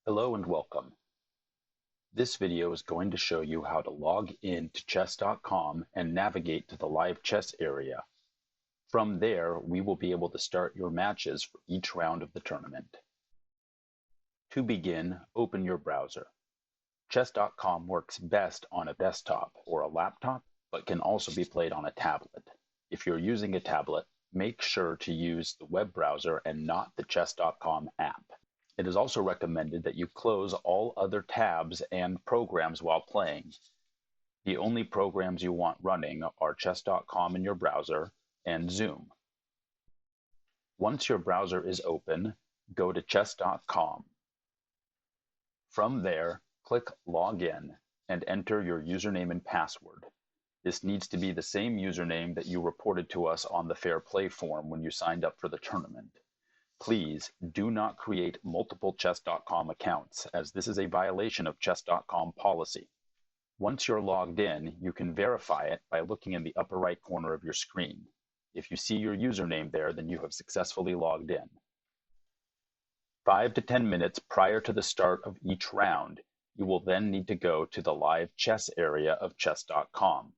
Hello and welcome. This video is going to show you how to log in to chess.com and navigate to the live chess area. From there, we will be able to start your matches for each round of the tournament. To begin, open your browser. Chess.com works best on a desktop or a laptop, but can also be played on a tablet. If you're using a tablet, make sure to use the web browser and not the chess.com app. It is also recommended that you close all other tabs and programs while playing. The only programs you want running are chess.com in your browser and Zoom. Once your browser is open, go to chess.com. From there, click Login and enter your username and password. This needs to be the same username that you reported to us on the Fair Play form when you signed up for the tournament. Please do not create multiple chess.com accounts, as this is a violation of chess.com policy. Once you're logged in, you can verify it by looking in the upper right corner of your screen. If you see your username there, then you have successfully logged in. 5 to 10 minutes prior to the start of each round, you will then need to go to the live chess area of chess.com.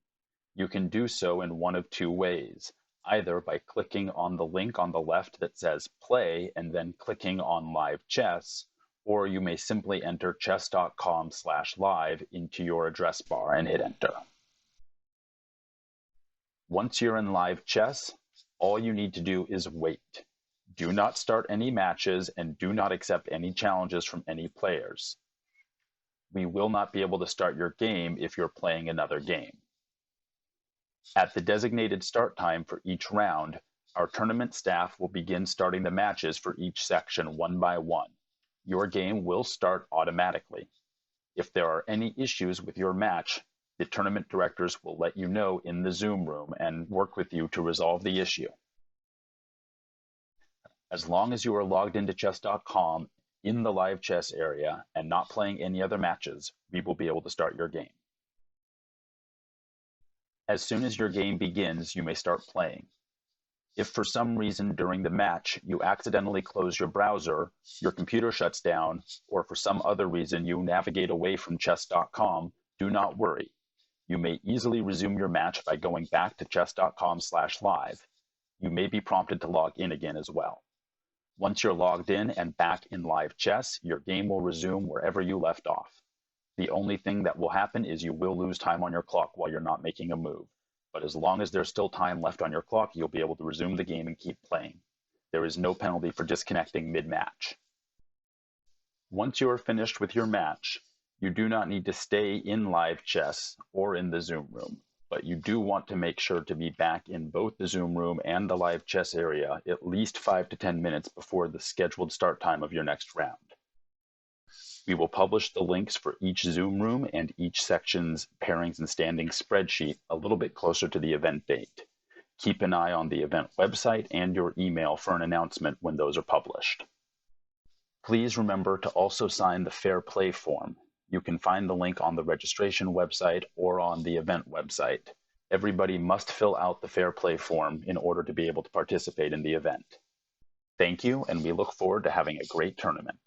You can do so in one of two ways. Either by clicking on the link on the left that says play and then clicking on live chess, or you may simply enter chess.com/live into your address bar and hit enter. Once you're in live chess, all you need to do is wait. Do not start any matches and do not accept any challenges from any players. We will not be able to start your game if you're playing another game. At the designated start time for each round, our tournament staff will begin starting the matches for each section one by one. Your game will start automatically. If there are any issues with your match, the tournament directors will let you know in the Zoom room and work with you to resolve the issue. As long as you are logged into chess.com in the live chess area and not playing any other matches, we will be able to start your game. As soon as your game begins, you may start playing. If for some reason during the match you accidentally close your browser, your computer shuts down, or for some other reason you navigate away from chess.com, do not worry. You may easily resume your match by going back to chess.com/live. You may be prompted to log in again as well. Once you're logged in and back in live chess, your game will resume wherever you left off. The only thing that will happen is you will lose time on your clock while you're not making a move. But as long as there's still time left on your clock, you'll be able to resume the game and keep playing. There is no penalty for disconnecting mid-match. Once you are finished with your match, you do not need to stay in live chess or in the Zoom room, but you do want to make sure to be back in both the Zoom room and the live chess area at least 5 to 10 minutes before the scheduled start time of your next round. We will publish the links for each Zoom room and each section's pairings and standings spreadsheet a little bit closer to the event date. Keep an eye on the event website and your email for an announcement when those are published. Please remember to also sign the Fair Play form. You can find the link on the registration website or on the event website. Everybody must fill out the Fair Play form in order to be able to participate in the event. Thank you, and we look forward to having a great tournament.